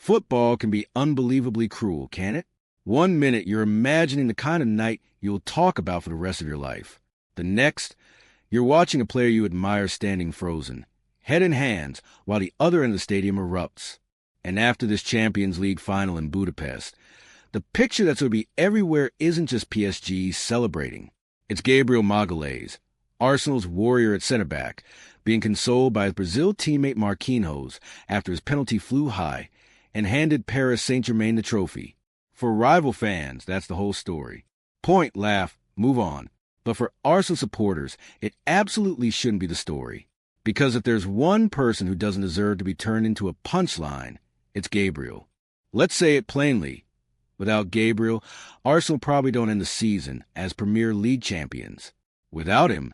Football can be unbelievably cruel, can't it? One minute you're imagining the kind of night you'll talk about for the rest of your life. The next, you're watching a player you admire standing frozen, head in hands, while the other end of the stadium erupts. And after this Champions League final in Budapest, the picture that's going to be everywhere isn't just PSG celebrating. It's Gabriel Magalhães, Arsenal's warrior at center back, being consoled by his Brazil teammate Marquinhos after his penalty flew high and handed Paris Saint-Germain the trophy. For rival fans, that's the whole story. Point, laugh, move on. But for Arsenal supporters, it absolutely shouldn't be the story. Because if there's one person who doesn't deserve to be turned into a punchline, it's Gabriel. Let's say it plainly. Without Gabriel, Arsenal probably don't end the season as Premier League champions. Without him,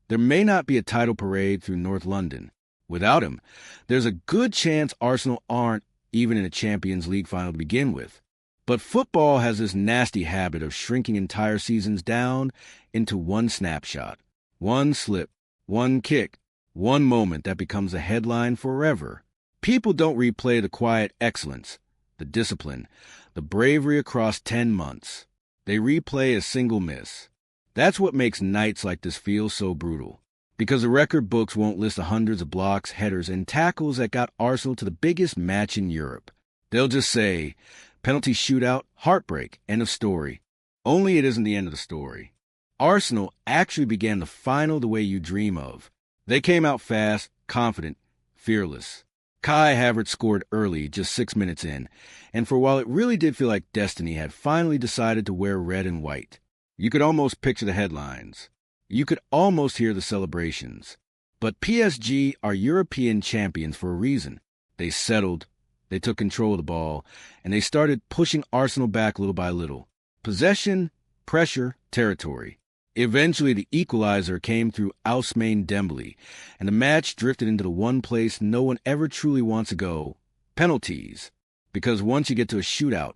there may not be a title parade through North London. Without him, there's a good chance Arsenal aren't even in a Champions League final to begin with. But football has this nasty habit of shrinking entire seasons down into one snapshot, one slip, one kick, one moment that becomes a headline forever. People don't replay the quiet excellence, the discipline, the bravery across 10 months. They replay a single miss. That's what makes nights like this feel so brutal. Because the record books won't list the hundreds of blocks, headers, and tackles that got Arsenal to the biggest match in Europe. They'll just say, penalty shootout, heartbreak, end of story. Only it isn't the end of the story. Arsenal actually began the final the way you dream of. They came out fast, confident, fearless. Kai Havertz scored early, just 6 minutes in, and for a while it really did feel like destiny had finally decided to wear red and white. You could almost picture the headlines. You could almost hear the celebrations. But PSG are European champions for a reason. They settled, they took control of the ball, and they started pushing Arsenal back little by little. Possession, pressure, territory. Eventually, the equalizer came through Ousmane Dembele, and the match drifted into the one place no one ever truly wants to go, penalties. Because once you get to a shootout,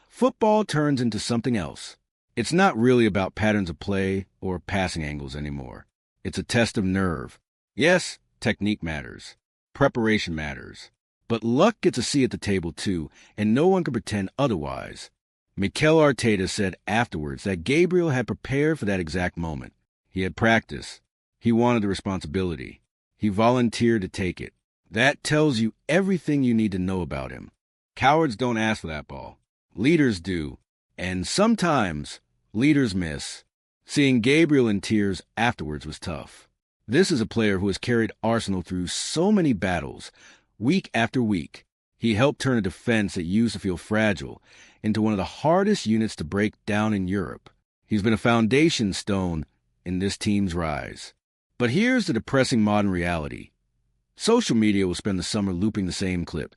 football turns into something else. It's not really about patterns of play or passing angles anymore. It's a test of nerve. Yes, technique matters. Preparation matters. But luck gets a seat at the table too, and no one can pretend otherwise. Mikel Arteta said afterwards that Gabriel had prepared for that exact moment. He had practiced. He wanted the responsibility. He volunteered to take it. That tells you everything you need to know about him. Cowards don't ask for that ball. Leaders do. And sometimes leaders miss. Seeing Gabriel in tears afterwards was tough. This is a player who has carried Arsenal through so many battles, week after week. He helped turn a defense that used to feel fragile into one of the hardest units to break down in Europe. He's been a foundation stone in this team's rise. But here's the depressing modern reality. Social media will spend the summer looping the same clip,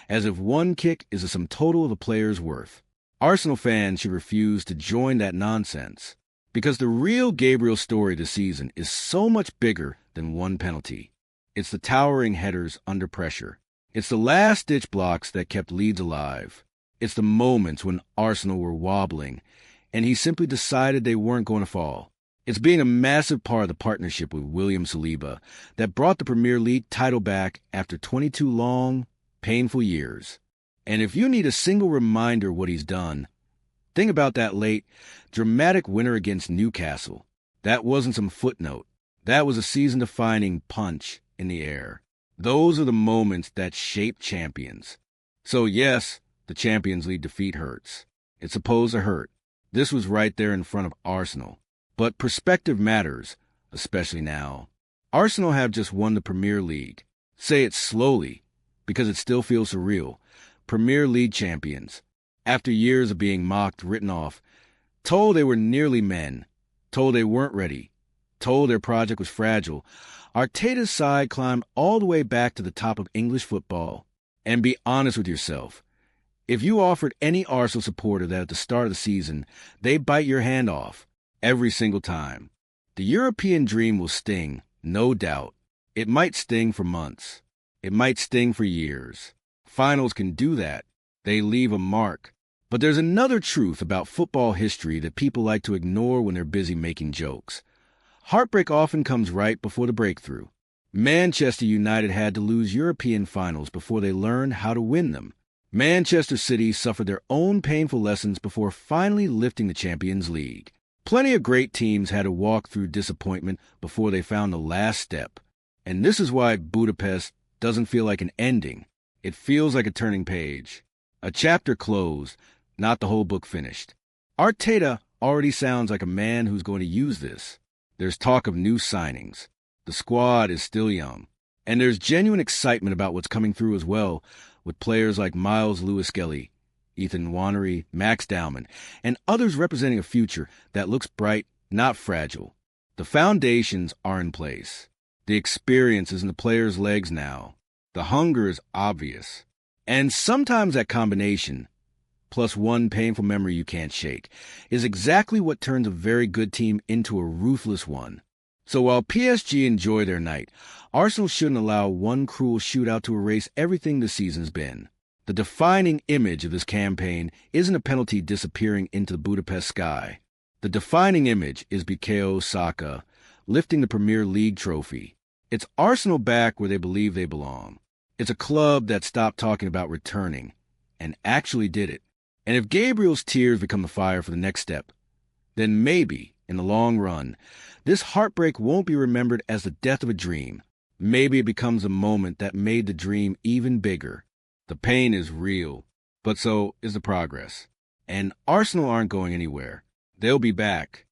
as if one kick is the sum total of a player's worth. Arsenal fans should refuse to join that nonsense, because the real Gabriel story this season is so much bigger than one penalty. It's the towering headers under pressure. It's the last-ditch blocks that kept Leeds alive. It's the moments when Arsenal were wobbling, and he simply decided they weren't going to fall. It's being a massive part of the partnership with William Saliba that brought the Premier League title back after 22 long, painful years. And if you need a single reminder what he's done, think about that late, dramatic winner against Newcastle. That wasn't some footnote. That was a season-defining punch in the air. Those are the moments that shape champions. So yes, the Champions League defeat hurts. It's supposed to hurt. This was right there in front of Arsenal. But perspective matters, especially now. Arsenal have just won the Premier League. Say it slowly, because it still feels surreal. Premier League champions. After years of being mocked, written off, told they were nearly men, told they weren't ready, told their project was fragile, Arteta's side climbed all the way back to the top of English football. And be honest with yourself. If you offered any Arsenal supporter that at the start of the season, they'd bite your hand off. Every single time. The European dream will sting, no doubt. It might sting for months. It might sting for years. Finals can do that. They leave a mark. But there's another truth about football history that people like to ignore when they're busy making jokes. Heartbreak often comes right before the breakthrough. Manchester United had to lose European finals before they learned how to win them. Manchester City suffered their own painful lessons before finally lifting the Champions League. Plenty of great teams had to walk through disappointment before they found the last step. And this is why Budapest doesn't feel like an ending. It feels like a turning page. A chapter closed, not the whole book finished. Arteta already sounds like a man who's going to use this. There's talk of new signings. The squad is still young. And there's genuine excitement about what's coming through as well, with players like Miles Lewis-Skelly, Ethan Nwaneri, Max Dowman, and others representing a future that looks bright, not fragile. The foundations are in place. The experience is in the players' legs now. The hunger is obvious. And sometimes that combination, plus one painful memory you can't shake, is exactly what turns a very good team into a ruthless one. So while PSG enjoy their night, Arsenal shouldn't allow one cruel shootout to erase everything the season's been. The defining image of this campaign isn't a penalty disappearing into the Budapest sky. The defining image is Bukayo Saka lifting the Premier League trophy. It's Arsenal back where they believe they belong. It's a club that stopped talking about returning and actually did it. And if Gabriel's tears become the fire for the next step, then maybe, in the long run, this heartbreak won't be remembered as the death of a dream. Maybe it becomes a moment that made the dream even bigger. The pain is real, but so is the progress. And Arsenal aren't going anywhere. They'll be back.